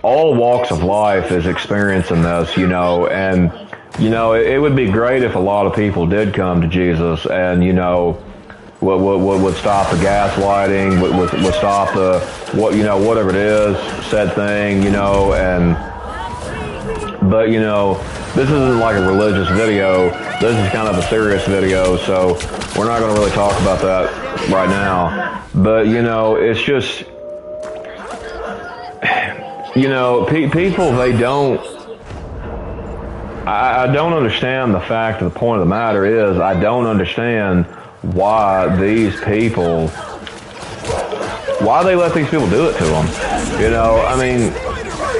S1: all walks of life is experiencing this, and it would be great if a lot of people did come to Jesus and, would stop the gaslighting, would stop the, whatever it is, said thing, but, this isn't like a religious video. This is kind of a serious video, so we're not going to really talk about that right now. But, it's just, people, they don't, I don't understand the fact of the point of the matter is I don't understand why they let these people do it to them.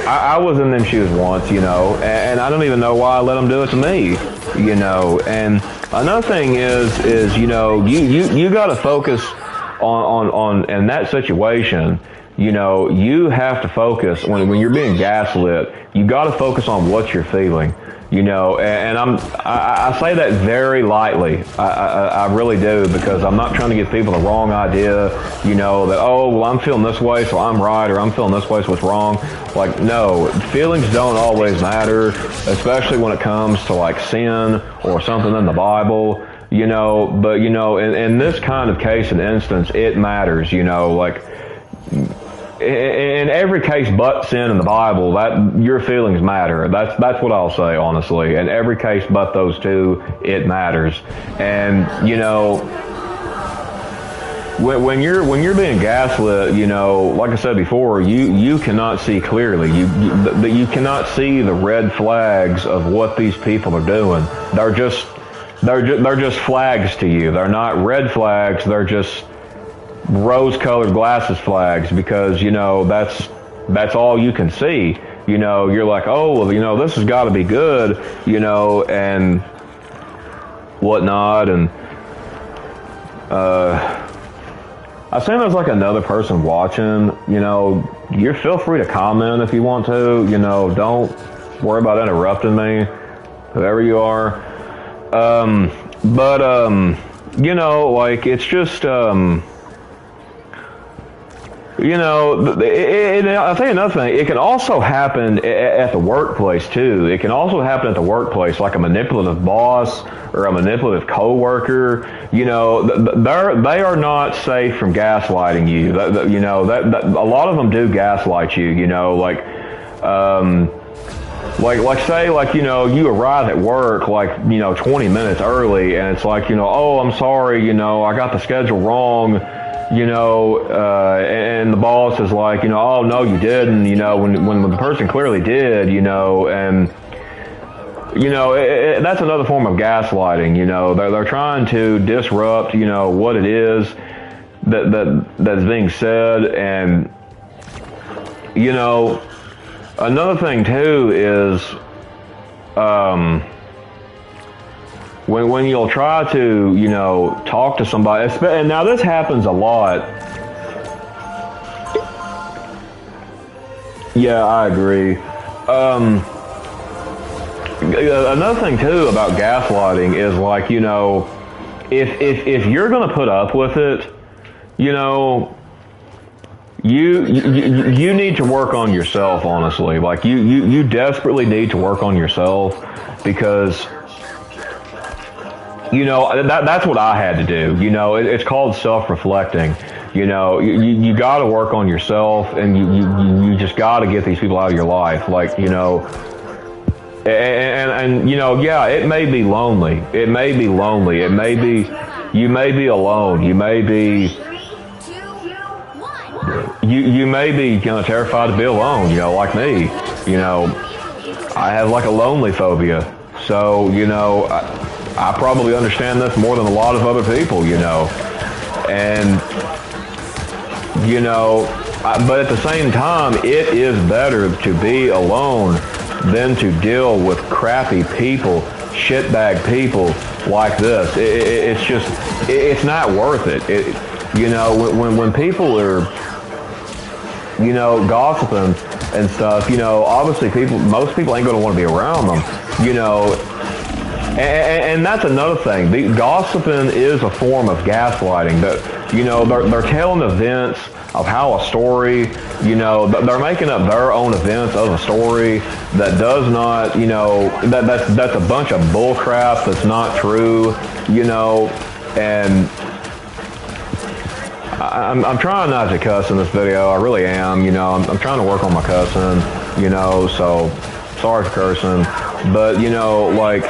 S1: I was in them shoes once, and I don't even know why I let them do it to me, and another thing is you got to focus on in that situation, you have to focus when you're being gaslit, you got to focus on what you're feeling. And I say that very lightly. I really do, because I'm not trying to give people the wrong idea, that, oh, well, I'm feeling this way, so I'm right, or I'm feeling this way, so it's wrong. Like, no, feelings don't always matter, especially when it comes to, like, sin or something in the Bible, but, in this kind of case and instance, it matters, like, in every case but sin in the Bible, that your feelings matter. That's what I'll say, honestly. In every case but those two, it matters. And when you're being gaslit, like I said before, you cannot see clearly. You cannot see the red flags of what these people are doing. They're just flags to you. They're not red flags. They're just rose-colored glasses flags, because that's all you can see. You're like, oh, well, this has got to be good, and whatnot. And I think there's like another person watching. You feel free to comment if you want to. Don't worry about interrupting me, whoever you are. Like, it's just I think another thing, it can also happen at the workplace too. It can also happen at the workplace, like a manipulative boss or a manipulative coworker. They are not safe from gaslighting you. That a lot of them do gaslight you. Like say, you arrive at work 20 minutes early, and it's like, oh, I'm sorry, I got the schedule wrong. And the boss is like, oh, no, you didn't, when the person clearly did, and, that's another form of gaslighting. They're trying to disrupt, what it is that's being said. And, another thing too is, when you'll try to, talk to somebody, and now this happens a lot. Yeah, I agree. Another thing too about gaslighting is like, if you're gonna put up with it, you need to work on yourself, honestly. Like you desperately need to work on yourself, because that's what I had to do. It's called self-reflecting. You got to work on yourself, and you just got to get these people out of your life. Like, and yeah, it may be lonely. It may be lonely. You may be alone. You may be, you may be terrified to be alone. Like me. I have like a lonely phobia. So, I probably understand this more than a lot of other people, and, but at the same time, it is better to be alone than to deal with crappy people, shitbag people like this. It's not worth it. When people are, gossiping and stuff, obviously most people ain't going to want to be around them, And that's another thing. The gossiping is a form of gaslighting. They're telling events of how a story, they're making up their own events of a story that does not, that's a bunch of bull crap that's not true, and I'm trying not to cuss in this video. I really am. I'm trying to work on my cussing, so sorry for cursing. But, like,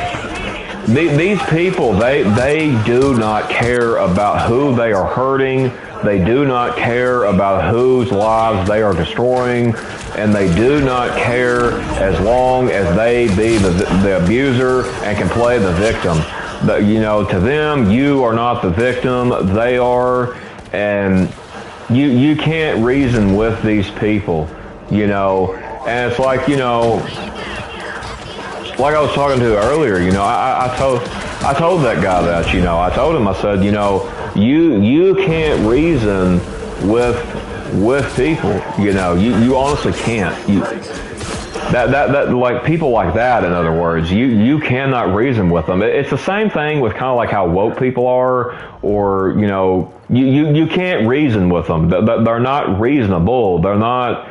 S1: these people, they do not care about who they are hurting. They do not care about whose lives they are destroying. And they do not care as long as they be the abuser and can play the victim. To them, you are not the victim. They are. And you can't reason with these people, And it's like, like I was talking to earlier, I told that guy that, I told him, I said, you can't reason with people, you honestly can't. That like people like that, in other words, you cannot reason with them. It's the same thing with kind of like how woke people are, or, you can't reason with them. They're not reasonable. They're not,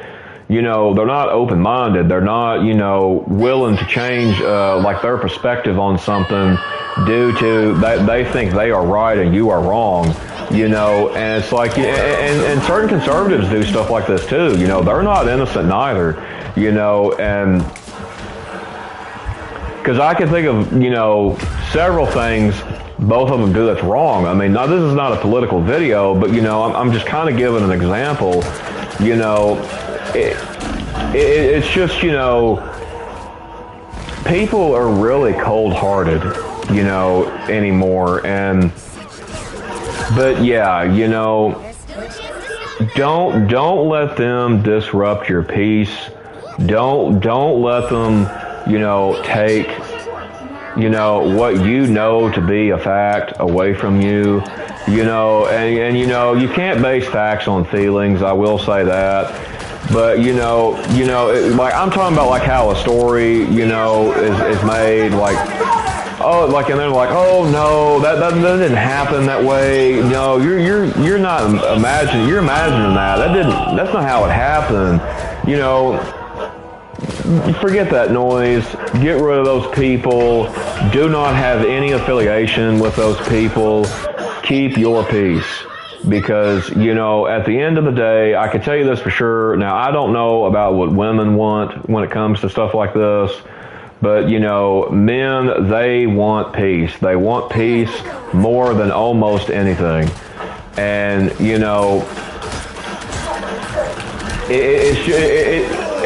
S1: they're not open-minded. They're not, willing to change, like their perspective on something due to they think they are right and you are wrong, and it's like, and certain conservatives do stuff like this too, they're not innocent neither, and because I can think of, several things both of them do that's wrong. I mean, now this is not a political video, but, I'm just kind of giving an example, it's just, people are really cold-hearted, anymore. But yeah, don't let them disrupt your peace. Don't let them, take, what to be a fact away from you, and you can't base facts on feelings. I will say that. But, like, I'm talking about, like, how a story, is made, like, oh, like, and they're like, oh, no, that didn't happen that way. No, you're not imagining, you're imagining that's not how it happened. Forget that noise. Get rid of those people. Do not have any affiliation with those people. Keep your peace. Because, at the end of the day, I can tell you this for sure. Now, I don't know about what women want when it comes to stuff like this. But, men, they want peace. They want peace more than almost anything. And,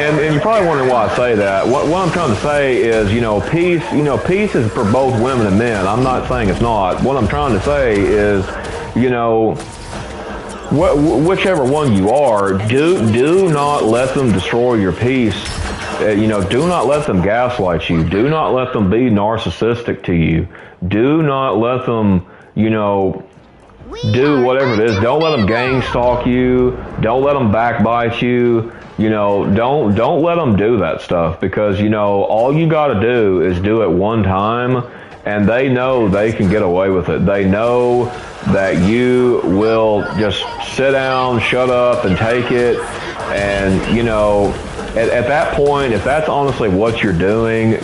S1: and you're probably wondering why I say that. What I'm trying to say is, peace is for both women and men. I'm not saying it's not. What I'm trying to say is, whichever one you are, do not let them destroy your peace. Do not let them gaslight you. Do not let them be narcissistic to you. Do not let them, do whatever it is. Don't let them gang stalk you. Don't let them backbite you. Don't let them do that stuff, because, all you got to do is do it one time, and they know they can get away with it. They know that you will just sit down, shut up, and take it. And, at that point, if that's honestly what you're doing,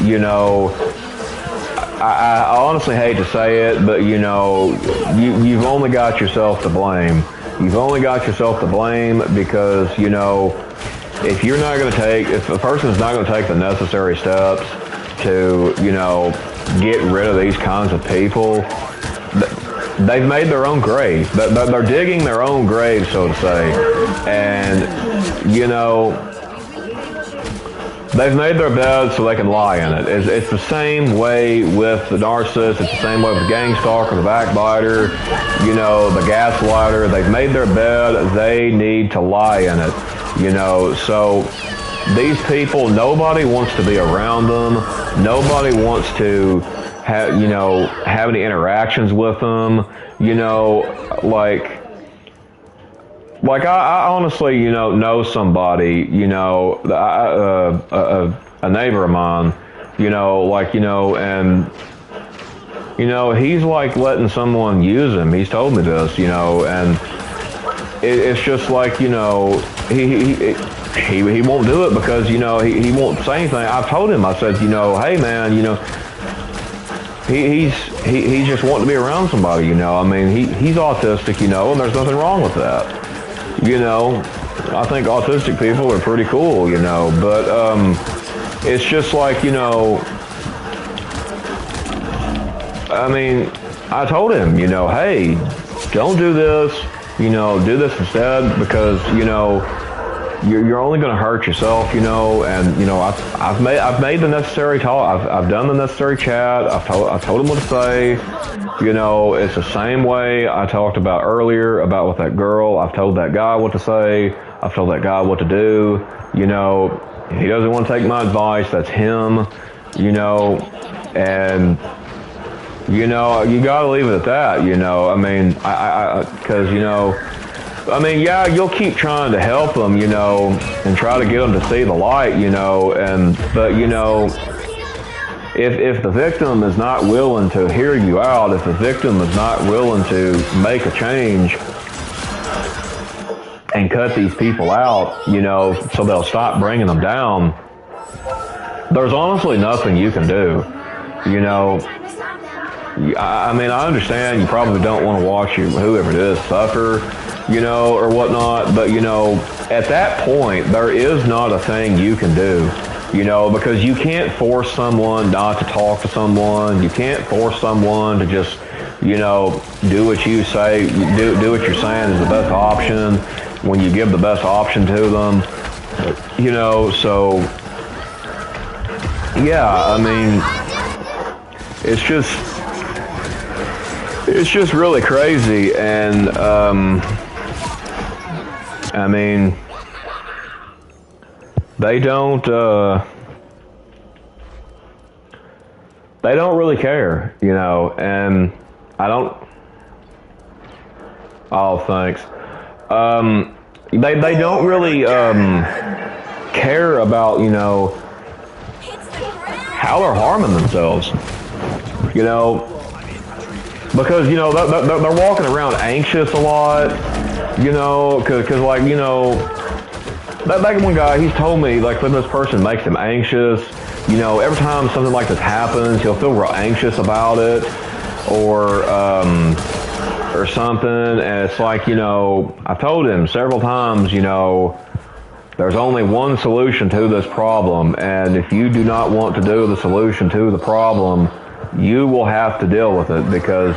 S1: I honestly hate to say it, but, you've only got yourself to blame. You've only got yourself to blame because, if a person's not going to take the necessary steps to, get rid of these kinds of people, they've made their own grave. They're digging their own grave, so to say. And, they've made their bed so they can lie in it. It's the same way with the narcissist. It's the same way with the gang stalker, the backbiter, the gaslighter. They've made their bed. They need to lie in it. So these people, nobody wants to be around them. Nobody wants to have any interactions with them. I honestly, know somebody, a neighbor of mine, and, he's like letting someone use him. He's told me this, and it's just like, he won't do it because, he won't say anything. I've told him, I said, hey man, he's just wanting to be around somebody, he's autistic, and there's nothing wrong with that. I think autistic people are pretty cool, but it's just like, I told him, hey, don't do this, do this instead, because, you're only going to hurt yourself, and, I've made the necessary talk, I've done the necessary chat, I've told him what to say. It's the same way I talked about earlier about with that girl. I've told that guy what to say. I've told that guy what to do. He doesn't want to take my advice. That's him, and, you got to leave it at that, because, yeah, you'll keep trying to help them, and try to get them to see the light, but, if the victim is not willing to hear you out, if the victim is not willing to make a change and cut these people out, so they'll stop bringing them down, there's honestly nothing you can do. I understand you probably don't want to watch whoever it is suffer, or whatnot, but, at that point, there is not a thing you can do. Because you can't force someone not to talk to someone. You can't force someone to just, do what you say, do what you're saying is the best option when you give the best option to them. So, yeah, it's just really crazy, and, they don't really care, and I don't. Oh, thanks. They don't really care about how they're harming themselves, because they're walking around anxious a lot, because like that one guy, he's told me, like, when this person makes him anxious, every time something like this happens, he'll feel real anxious about it, or something, and it's like, I've told him several times, there's only one solution to this problem, and if you do not want to do the solution to the problem, you will have to deal with it, because,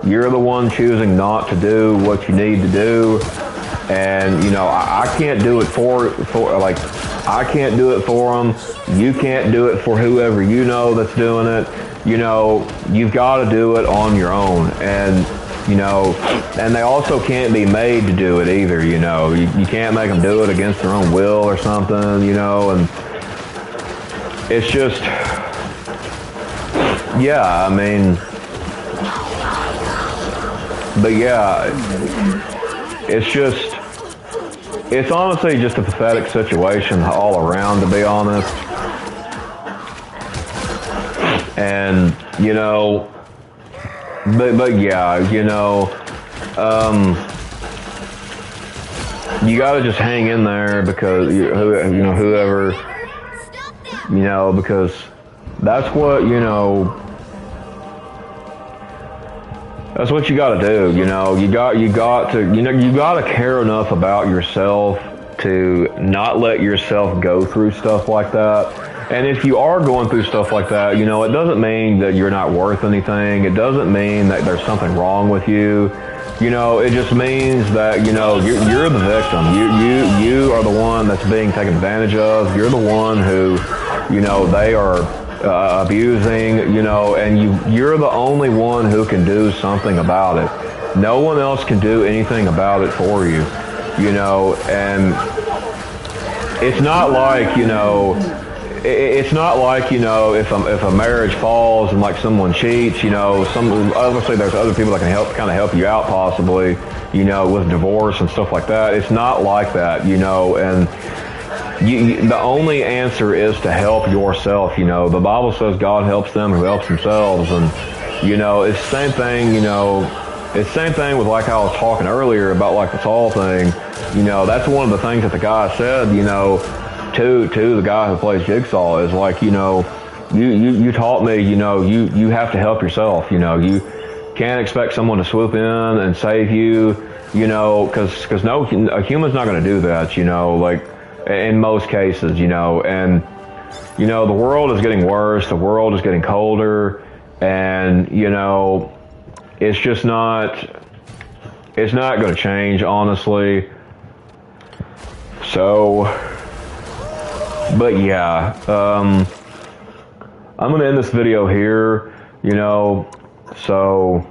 S1: you're the one choosing not to do what you need to do. And, you know, I can't do it for like, I can't do it for them. You can't do it for whoever you know that's doing it. You know, you've got to do it on your own. And, you know, and they also can't be made to do it either, you know. You can't make them do it against their own will or something, you know. And it's just, yeah, I mean, but yeah, it's honestly just a pathetic situation all around, to be honest. And, you know, but yeah, you know, you gotta just hang in there because, whoever, you know, because that's what, you know, that's what you got to do. You know, you got to care enough about yourself to not let yourself go through stuff like that. And if you are going through stuff like that, you know, it doesn't mean that you're not worth anything. It doesn't mean that there's something wrong with you. You know, it just means that, you know, you're the victim. You are the one that's being taken advantage of. You're the one who, you know, they are abusing, you know, and you're the only one who can do something about it. No one else can do anything about it for you, you know. And it's not like, you know, it's not like, you know, if a marriage falls and like someone cheats, you know, obviously there's other people that can help you out possibly, you know, with divorce and stuff like that. It's not like that, you know. And the only answer is to help yourself. You know, the Bible says God helps them who helps themselves, and, you know, it's the same thing. You know, it's the same thing with, like how I was talking earlier about like the Saul thing. You know, that's one of the things that the guy said, you know, to the guy who plays Jigsaw, is like, you know, you taught me, you know, you have to help yourself. You know, you can't expect someone to swoop in and save you. You know, because a human's not going to do that. You know, like, in most cases, you know. And, you know, the world is getting worse, the world is getting colder, and, you know, it's not going to change, honestly. So, but yeah, I'm going to end this video here, you know. So,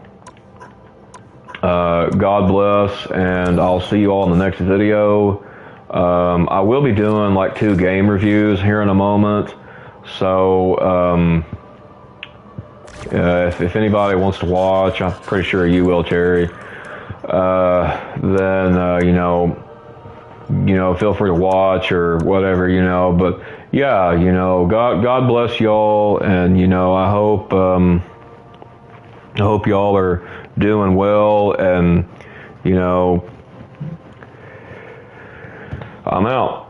S1: God bless, and I'll see you all in the next video. I will be doing like 2 game reviews here in a moment. So, if anybody wants to watch, I'm pretty sure you will, Cherry. Then, you know, feel free to watch or whatever, you know. But yeah, you know, God bless y'all, and, you know, I hope y'all are doing well, and, you know, I'm out.